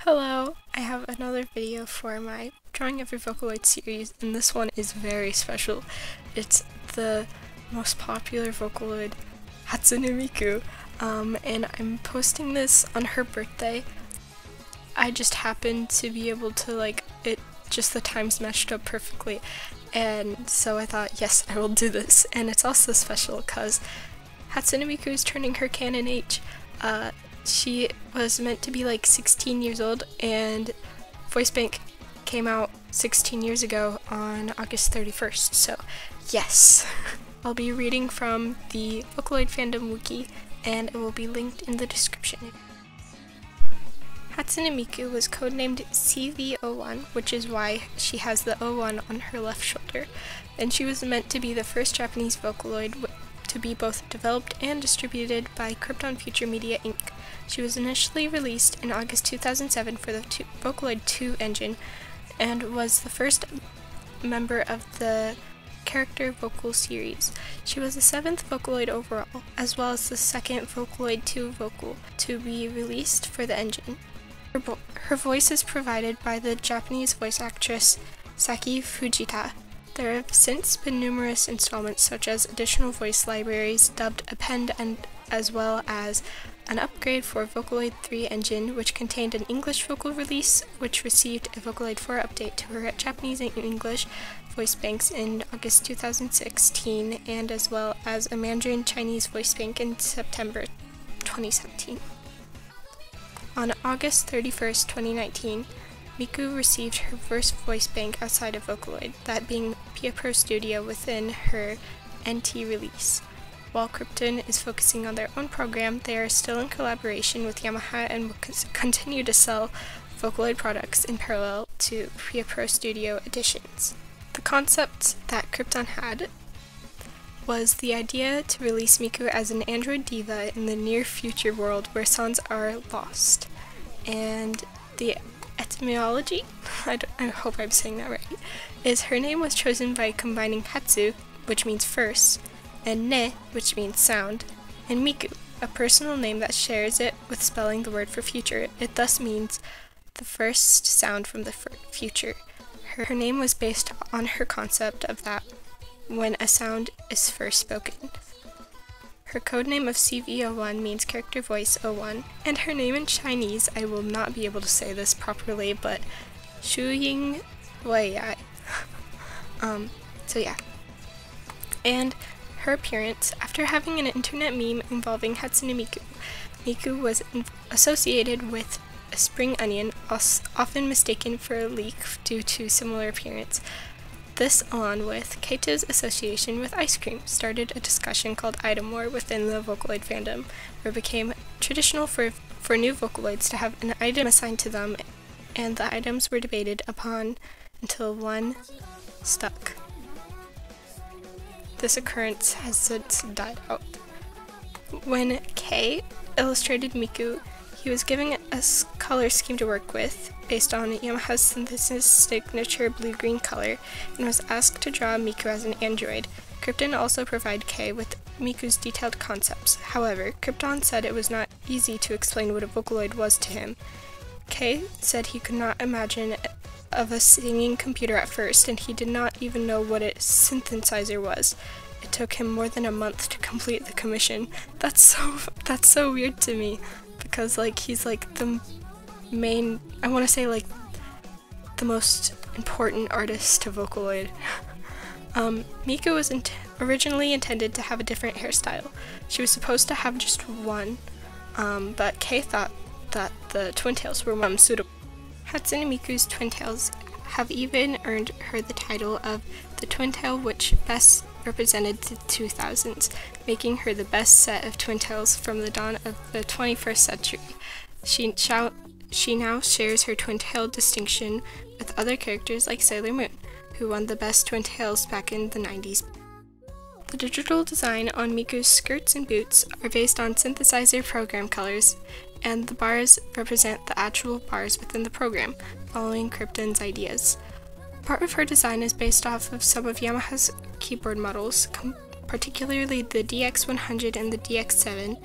Hello, I have another video for my Drawing Every Vocaloid series, and this one is very special. It's the most popular Vocaloid, Hatsune Miku, and I'm posting this on her birthday. I just happened to be able to, the times matched up perfectly, and so I thought, yes, I will do this. And it's also special because Hatsune Miku is turning her canon age. She was meant to be 16 years old, and Voice Bank came out 16 years ago on August 31st, so yes. I'll be reading from the Vocaloid Fandom Wiki, and it will be linked in the description. Hatsune Miku was codenamed CV01, which is why she has the 01 on her left shoulder, and she was meant to be the first Japanese Vocaloid to be both developed and distributed by Krypton Future Media Inc. She was initially released in August 2007 for the Vocaloid 2 engine, and was the first member of the character vocal series. She was the 7th Vocaloid overall, as well as the 2nd Vocaloid 2 vocal to be released for the engine. Her voice is provided by the Japanese voice actress Saki Fujita. There have since been numerous installments, such as additional voice libraries, dubbed append, and as well as an upgrade for Vocaloid 3 engine, which contained an English vocal release, which received a Vocaloid 4 update to her Japanese and English voice banks in August 2016, and as well as a Mandarin Chinese voice bank in September 2017. On August 31st, 2019, Miku received her first voice bank outside of Vocaloid, that being Pia Pro Studio within her NT release. While Krypton is focusing on their own program, they are still in collaboration with Yamaha and will continue to sell Vocaloid products in parallel to Pia Pro Studio editions. The concept that Krypton had was the idea to release Miku as an android diva in the near future world where sounds are lost. And the etymology, I hope I'm saying that right, is her name was chosen by combining Hatsu, which means first, and Ne, which means sound, and Miku, a personal name that shares it with spelling the word for future. It thus means the first sound from the future. Her name was based on her concept of that when a sound is first spoken. Her codename of CV01 means character voice 01, and her name in Chinese, I will not be able to say this properly, but Shuying Wei. So yeah. And her appearance, after having an internet meme involving Hatsune Miku, Miku was associated with a spring onion, often mistaken for a leek due to similar appearance. This, along with Keito's association with ice cream, started a discussion called Item War within the Vocaloid fandom, where it became traditional for new Vocaloids to have an item assigned to them, and the items were debated upon until one stuck. This occurrence has since died out. When Kei illustrated Miku, he was given a color scheme to work with, based on Yamaha's synthesis signature blue-green color, and was asked to draw Miku as an android. Krypton also provided Kei with Miku's detailed concepts. However, Krypton said it was not easy to explain what a Vocaloid was to him. Kei said he could not imagine of a singing computer at first, and he did not even know what a synthesizer was. It took him more than a month to complete the commission. That's so weird to me, because he's the main, I want to say the most important artist to Vocaloid. Miku was originally intended to have a different hairstyle. She was supposed to have just one, but Kei thought that the twin tails were suitable. Hatsune Miku's twin tails have even earned her the title of the twin tail which best represented the 2000s, making her the best set of twin tails from the dawn of the 21st century. She now shares her twin tail distinction with other characters like Sailor Moon, who won the best twin tails back in the 90s. The digital design on Miku's skirts and boots are based on synthesizer program colors, and the bars represent the actual bars within the program, following Krypton's ideas. Part of her design is based off of some of Yamaha's keyboard models, particularly the DX100 and the DX7,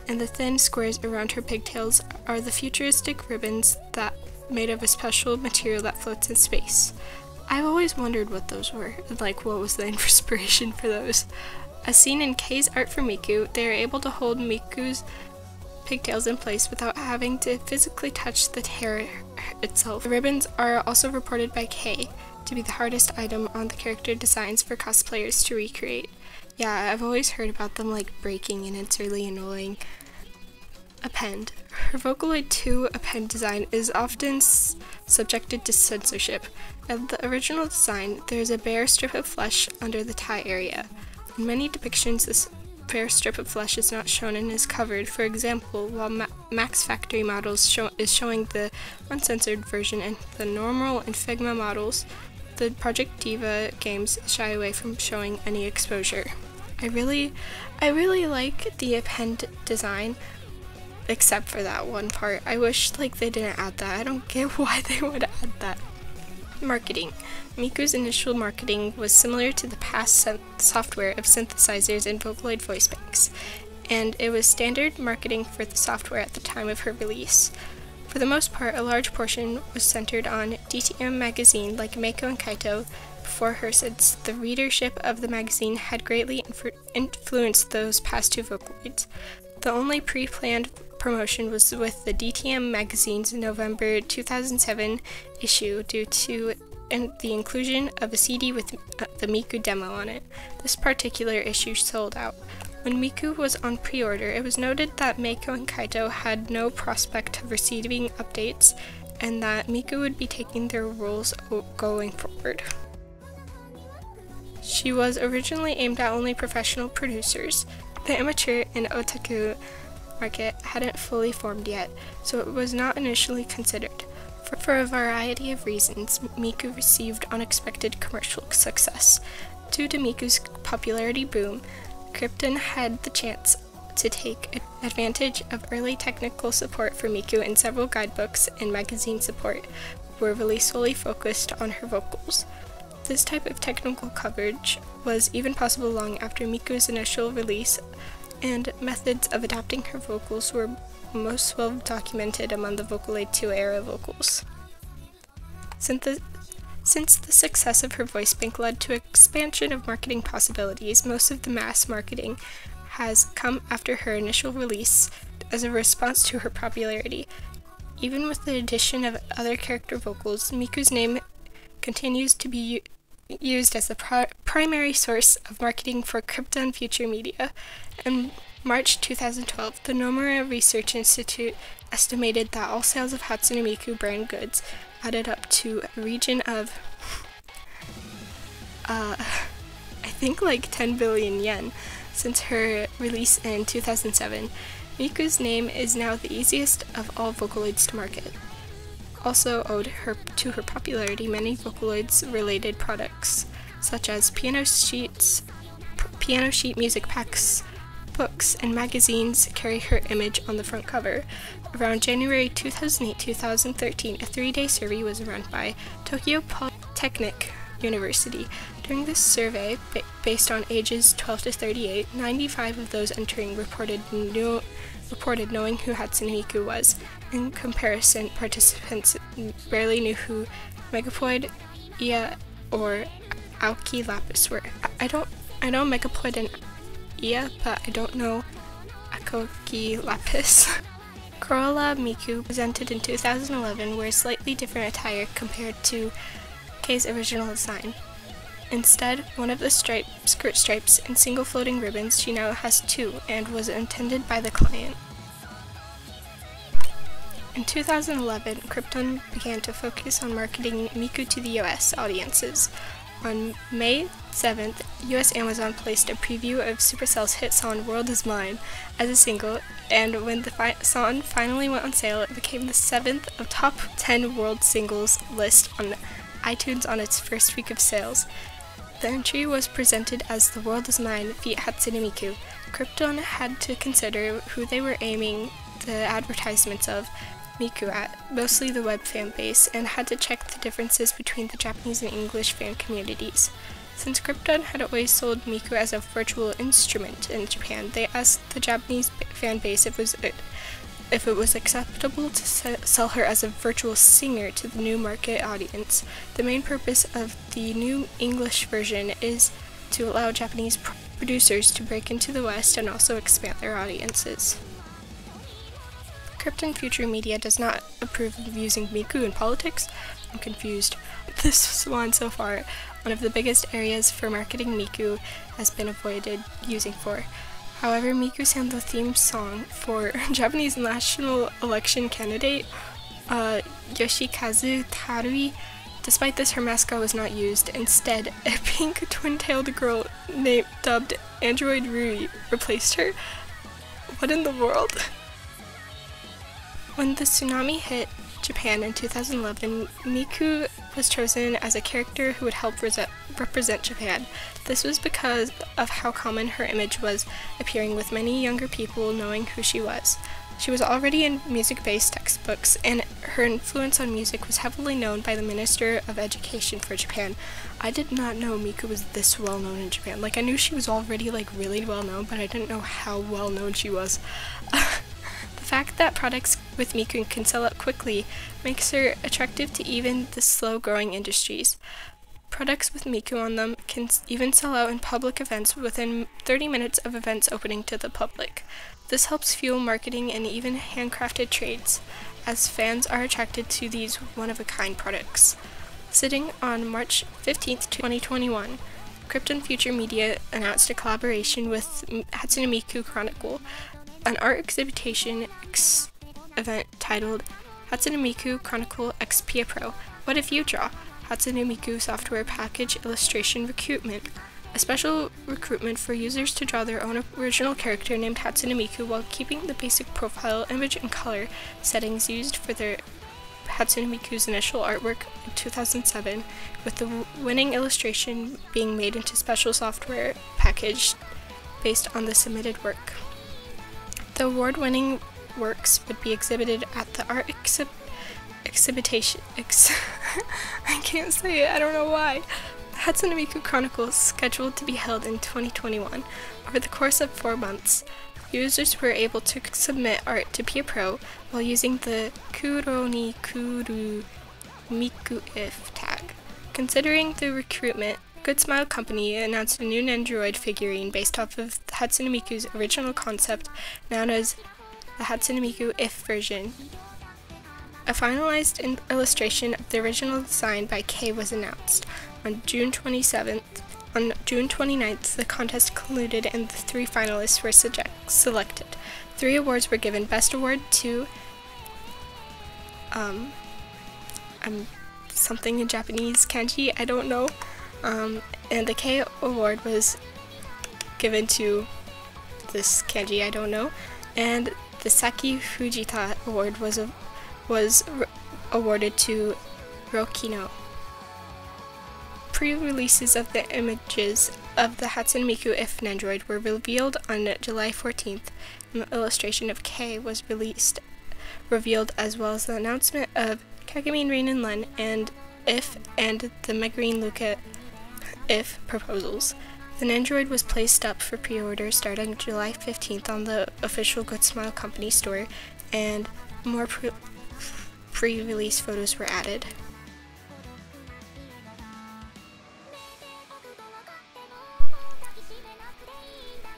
and the thin squares around her pigtails are the futuristic ribbons that made of a special material that floats in space. I've always wondered what those were, and like what was the inspiration for those. As seen in Kei's art for Miku, they are able to hold Miku's pigtails in place without having to physically touch the hair itself. The ribbons are also reported by Kei to be the hardest item on the character designs for cosplayers to recreate. Yeah, I've always heard about them like breaking, and it's really annoying. Append. Her Vocaloid 2 append design is often subjected to censorship. In the original design, there is a bare strip of flesh under the tie area. In many depictions, this bare strip of flesh is not shown and is covered. For example, while Max Factory models is showing the uncensored version and the normal and Figma models, the Project Diva games shy away from showing any exposure. I really like the append design, except for that one part. I wish like they didn't add that. I don't get why they would add that. Marketing. Miku's initial marketing was similar to the past software of synthesizers and Vocaloid voice banks, and it was standard marketing for the software at the time of her release. For the most part, a large portion was centered on DTM magazine like Meiko and Kaito before her, since the readership of the magazine had greatly influenced those past two Vocaloids. The only pre-planned promotion was with the DTM magazine's November 2007 issue due to the inclusion of a CD with the Miku demo on it. This particular issue sold out. When Miku was on pre-order, it was noted that Meiko and Kaito had no prospect of receiving updates, and that Miku would be taking their roles going forward. She was originally aimed at only professional producers. The amateur and otaku market hadn't fully formed yet, so it was not initially considered. For a variety of reasons, Miku received unexpected commercial success. Due to Miku's popularity boom, Krypton had the chance to take advantage of early technical support for Miku, and several guidebooks and magazine support were released solely focused on her vocals. This type of technical coverage was even possible long after Miku's initial release, and methods of adapting her vocals were most well documented among the Vocaloid 2 era vocals. Since the success of her voice bank led to expansion of marketing possibilities, most of the mass marketing has come after her initial release as a response to her popularity. Even with the addition of other character vocals, Miku's name continues to be used as the primary source of marketing for Krypton Future Media. In March 2012, the Nomura Research Institute estimated that all sales of Hatsune Miku brand goods added up to a region of, I think like 10 billion yen since her release in 2007. Miku's name is now the easiest of all Vocaloids to market. Also owed to her popularity, many Vocaloids-related products, such as piano sheet music packs, books, and magazines carry her image on the front cover. Around January 2008-2013, a 3-day survey was run by Tokyo Polytechnic University. During this survey, based on ages 12 to 38, 95 of those entering reported knowing who Hatsune Miku was. In comparison, participants barely knew who Megaploid, Ia, or Aoki Lapis were. I know Megaploid and Ia, but I don't know Aoki Lapis. Corolla Miku, presented in 2011, wears slightly different attire compared to Kei's original design. Instead, one of the skirt stripes and single floating ribbons, she now has two, and was intended by the client. In 2011, Krypton began to focus on marketing Miku to the US audiences. On May 7th, US Amazon placed a preview of Supercell's hit song World Is Mine as a single, and when the song finally went on sale, it became the 7th of top 10 world singles list on iTunes on its first week of sales. The entry was presented as The World Is Mine via Hatsune Miku. Krypton had to consider who they were aiming the advertisements of Miku at, mostly the web fan base, and had to check the differences between the Japanese and English fan communities. Since Krypton had always sold Miku as a virtual instrument in Japan, they asked the Japanese fan base if it was acceptable to sell her as a virtual singer to the new market audience. The main purpose of the new English version is to allow Japanese producers to break into the West and also expand their audiences. Krypton Future Media does not approve of using Miku in politics. I'm confused. This one so far, one of the biggest areas for marketing Miku has been avoided using for. However, Miku sang the theme song for Japanese national election candidate Yoshikazu Tarui. Despite this, her mascot was not used. Instead, a pink twin-tailed girl dubbed Android Rui replaced her. What in the world? When the tsunami hit Japan in 2011, Miku was chosen as a character who would help represent Japan. This was because of how common her image was, appearing with many younger people knowing who she was. She was already in music-based textbooks, and her influence on music was heavily known by the Minister of Education for Japan. I did not know Miku was this well known in Japan. Like, I knew she was already really well known, but I didn't know how well known she was. The fact that products with Miku can sell out quickly makes her attractive to even the slow-growing industries. Products with Miku on them can even sell out in public events within 30 minutes of events opening to the public. This helps fuel marketing and even handcrafted trades, as fans are attracted to these one-of-a-kind products. Sitting on March 15th, 2021, Krypton Future Media announced a collaboration with Hatsune Miku Chronicle, an art exhibition event titled Hatsune Miku Chronicle XP Pro. What if you draw? Hatsune Miku software package illustration recruitment. A special recruitment for users to draw their own original character named Hatsune Miku while keeping the basic profile, image, and color settings used for their Hatsune Miku's initial artwork in 2007, with the winning illustration being made into special software package based on the submitted work. The award-winning works would be exhibited at the art exhibition. I can't say it, I don't know why. Hatsune Miku Chronicles, scheduled to be held in 2021. Over the course of 4 months, users were able to submit art to Pia Pro while using the Kuro ni Kuru Miku if tag. Considering the recruitment, Good Smile Company announced a new Nendoroid figurine based off of Hatsune Miku's original concept, known as the Hatsune Miku if version. A finalized illustration of the original design by Kei was announced. On June 29th, the contest concluded and the 3 finalists were selected. 3 awards were given. Best award to something in Japanese kanji, I don't know. And the Kei award was given to this kanji, I don't know. And the Saki Fujita award was awarded to Rokino. Pre-releases of the images of the Hatsune Miku if Nendoroid were revealed on July 14th, and the illustration of Kei was revealed, as well as the announcement of Kagami Reinen Len and If and the Megarine Luca if proposals. The Nendoroid was placed up for pre-order starting July 15th on the official Good Smile Company store, and more pre-release photos were added.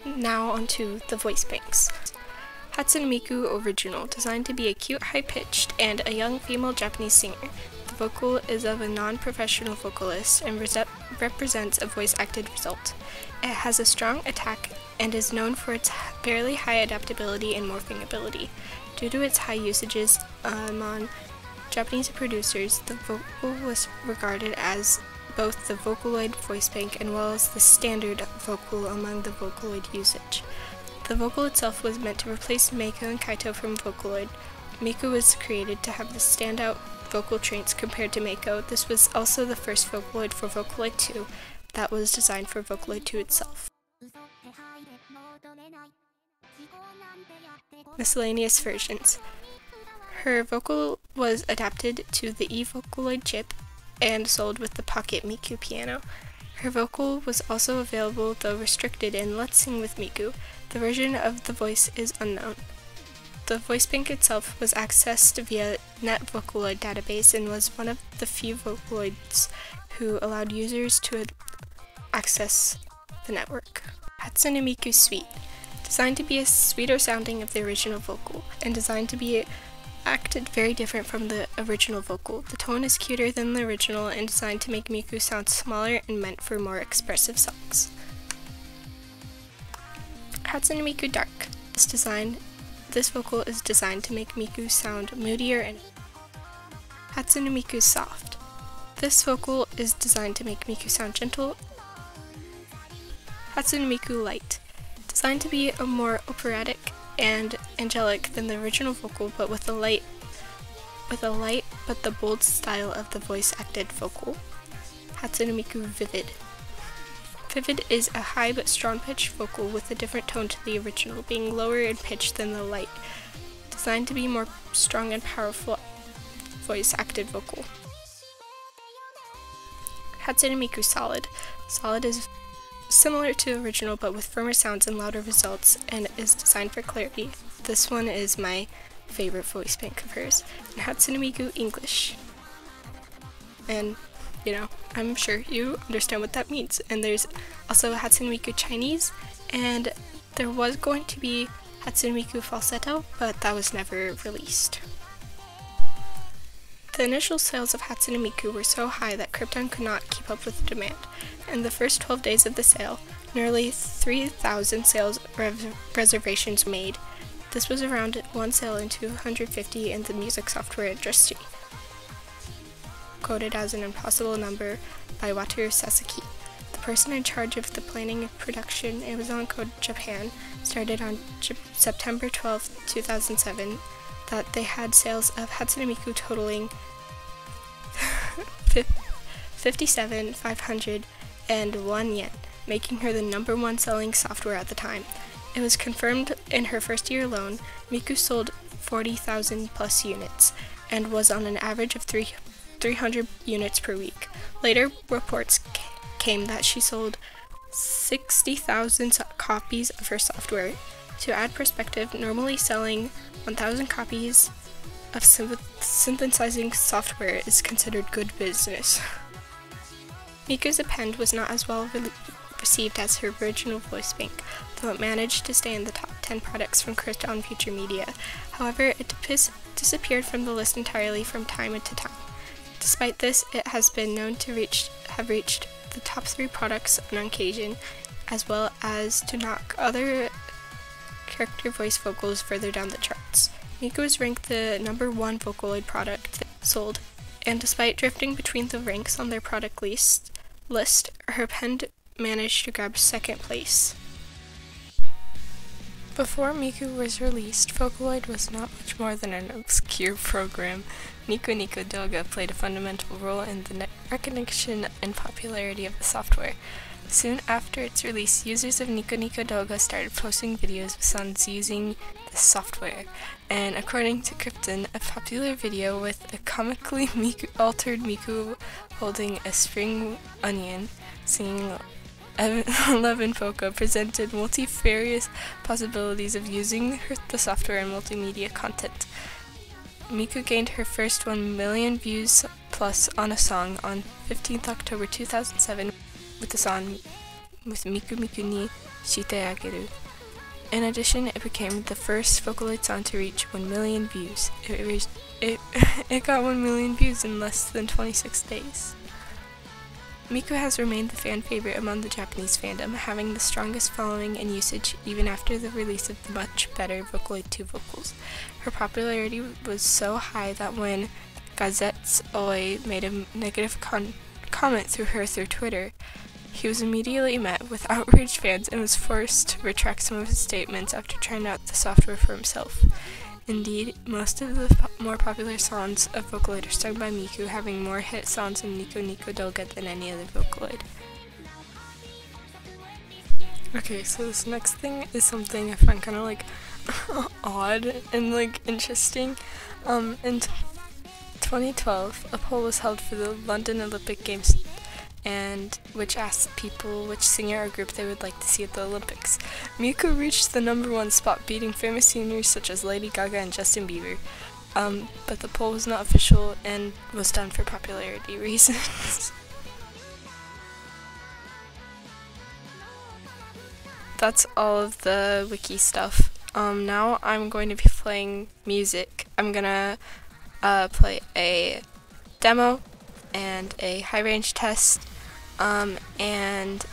Now onto the voice banks. Hatsune Miku Original, designed to be a cute, high-pitched, and a young female Japanese singer. The vocal is of a non-professional vocalist and represents a voice-acted result. It has a strong attack and is known for its fairly high adaptability and morphing ability. Due to its high usages among Japanese producers, the vocal was regarded as both the Vocaloid voice bank and well as the standard vocal among the Vocaloid usage. The vocal itself was meant to replace Meiko and Kaito from Vocaloid. Miku was created to have the standout vocal traits compared to Meiko. This was also the first Vocaloid for Vocaloid 2 that was designed for Vocaloid 2 itself. Miscellaneous versions. Her vocal was adapted to the E-Vocaloid chip and sold with the Pocket Miku piano. Her vocal was also available, though restricted, in Let's Sing with Miku. The version of the voice is unknown. The voice bank itself was accessed via Net Vocaloid database and was one of the few Vocaloids who allowed users to access the network. Hatsune Miku Suite. Designed to be a sweeter sounding of the original vocal, and designed to be acted very different from the original vocal. The tone is cuter than the original and designed to make Miku sound smaller and meant for more expressive songs. Hatsune Miku Dark. This vocal is designed to make Miku sound moodier and Hatsune Miku Soft. This vocal is designed to make Miku sound gentle. Hatsune Miku Light. Designed to be a more operatic and angelic than the original vocal, but with a light but the bold style of the voice-acted vocal. Hatsune Miku Vivid. Vivid is a high but strong-pitched vocal with a different tone to the original, being lower in pitch than the light, designed to be more strong and powerful voice-acted vocal. Hatsune Miku Solid. Solid is similar to the original but with firmer sounds and louder results, and is designed for clarity. This one is my favorite voice bank of hers. And Hatsune Miku English. And, you know, I'm sure you understand what that means. And there's also Hatsune Miku Chinese, and there was going to be Hatsune Miku Falsetto, but that was never released. The initial sales of Hatsune Miku were so high that Krypton could not keep up with the demand. In the first 12 days of the sale, nearly 3,000 sales reservations were made. This was around one sale in 250 in the music software industry, quoted as an impossible number by Wataru Sasaki. The person in charge of the planning and production, Amazon Code Japan, started on September 12, 2007, that they had sales of Hatsune Miku totaling 57,501 yen, making her the #1 selling software at the time. It was confirmed in her first year alone, Miku sold 40,000 plus units, and was on an average of 300 units per week. Later reports came that she sold 60,000 copies of her software. To add perspective, normally selling 1,000 copies of synthesizing software is considered good business. Miku's append was not as well received as her original voice bank, though it managed to stay in the top 10 products from Krypton Future Media. However, it disappeared from the list entirely from time to time. Despite this, it has been known to have reached the top 3 products on occasion, as well as to knock other character voice vocals further down the charts. Miku was ranked the #1 Vocaloid product sold, and despite drifting between the ranks on their product list, her append managed to grab 2nd place. Before Miku was released, Vocaloid was not much more than an obscure program. Nico Nico Doga played a fundamental role in the recognition and popularity of the software. Soon after its release, users of Nico Nico Doga started posting videos of songs using the software, and according to Krypton, a popular video with a comically altered Miku holding a spring onion singing 11 Polka presented multifarious possibilities of using the software in multimedia content. Miku gained her first 1 million views plus on a song on 15th October 2007 with the song with Miku Miku ni Shite Ageru. In addition, it became the first Vocaloid song to reach 1 million views. It got 1 million views in less than 26 days. Miku has remained the fan favorite among the Japanese fandom, having the strongest following and usage even after the release of the much better Vocaloid 2 vocals. Her popularity was so high that when Gazette's Oi made a negative comment through Twitter, he was immediately met with outraged fans and was forced to retract some of his statements after trying out the software for himself. Indeed, most of the more popular songs of Vocaloid are sung by Miku, having more hit songs in Nico Nico Doga than any other Vocaloid. Okay, so this next thing is something I find kind of like odd and like interesting. In 2012, a poll was held for the London Olympic Games and which asked people which singer or group they would like to see at the Olympics. Miku reached the #1 spot, beating famous singers such as Lady Gaga and Justin Bieber. But the poll was not official and was done for popularity reasons. That's all of the wiki stuff. Now I'm going to be playing music. I'm gonna play a demo and a high range test, and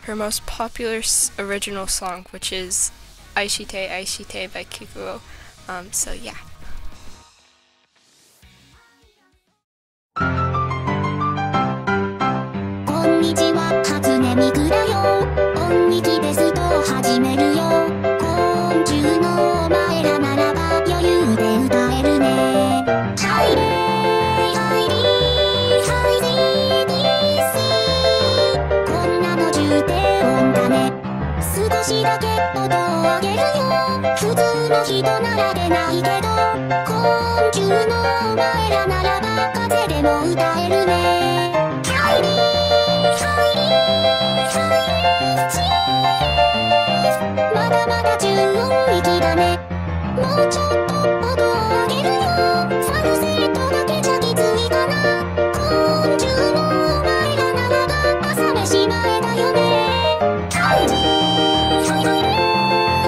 her most popular original song, which is Aishite Aishite by Kikuo. So yeah. こんにちは、初音ミクだよ。音域テストを始めるよ。昆虫のお前らならば余裕で歌えるね。ハイレイハイリーハイジーディース。こんなの重低音だね。少しだけ音を上げるよ。普通の人なら出ないけど、昆虫のお前らならば風でも歌えるね。ハイリー まだまだ10音域だね。もうちょっと音を上げるよ。ファルセットだけじゃきついかな。昆虫のお前らならば朝飯前だよね。ハイリーハイリー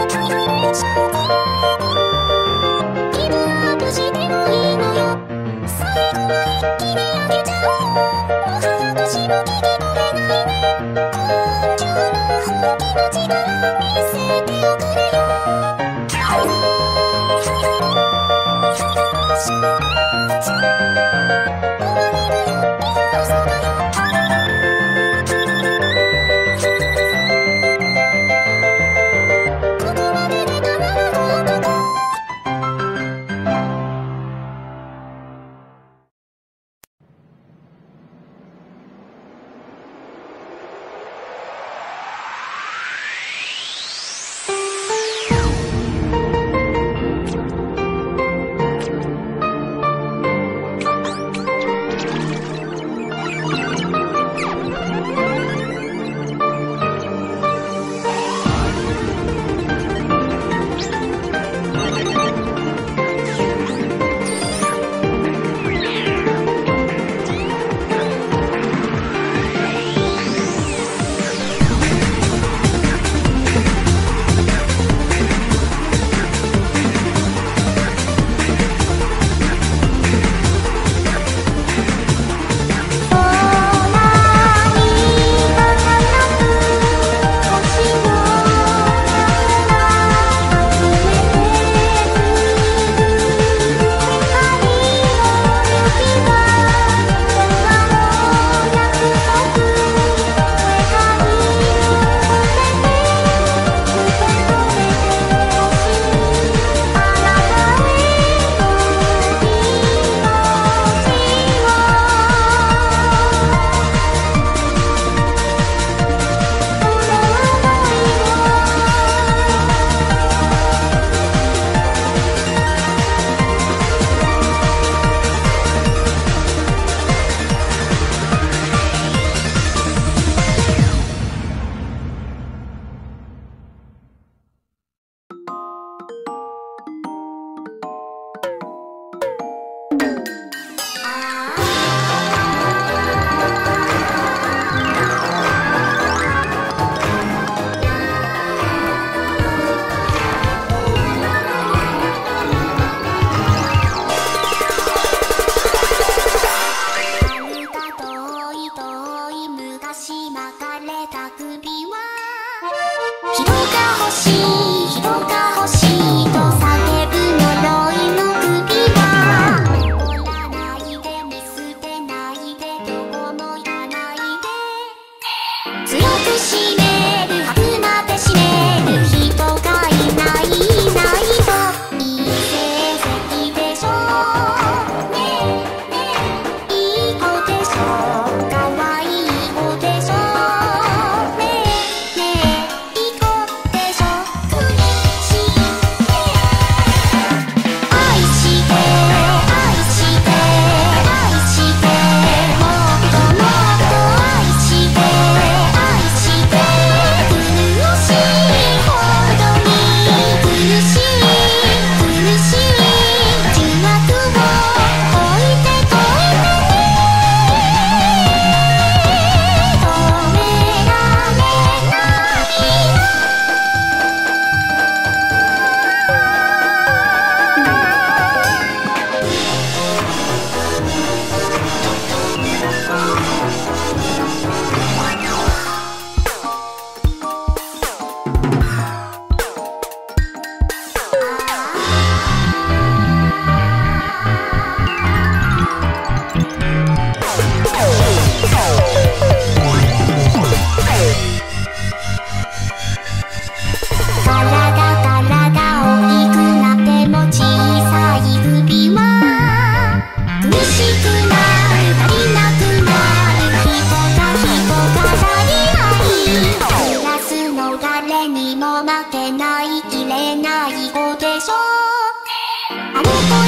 ハイリーシャーギブアップしてもいいのよ。最後は一気に上げちゃおう。もはや私も聞き取れないね。昆虫の本気の力見せておくれよ。ハイリーハイリーハイリーシャー終わりだよ、今嘘だよ。ハイリーハイリーここまで出たなら合格。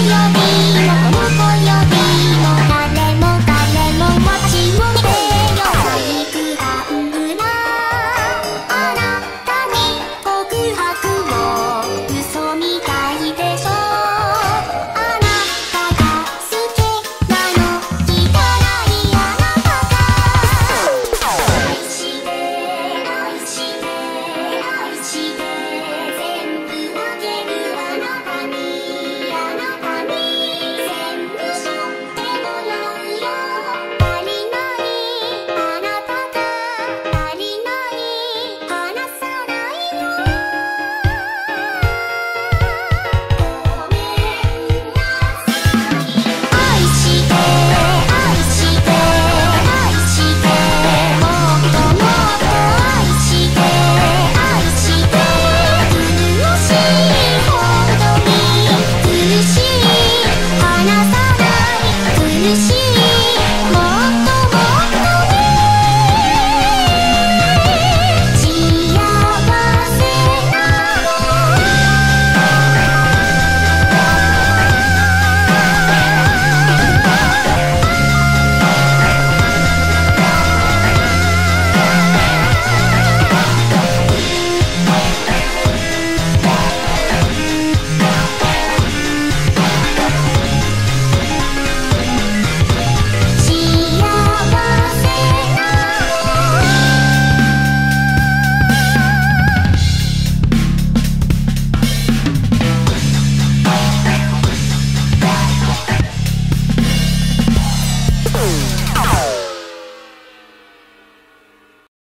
よ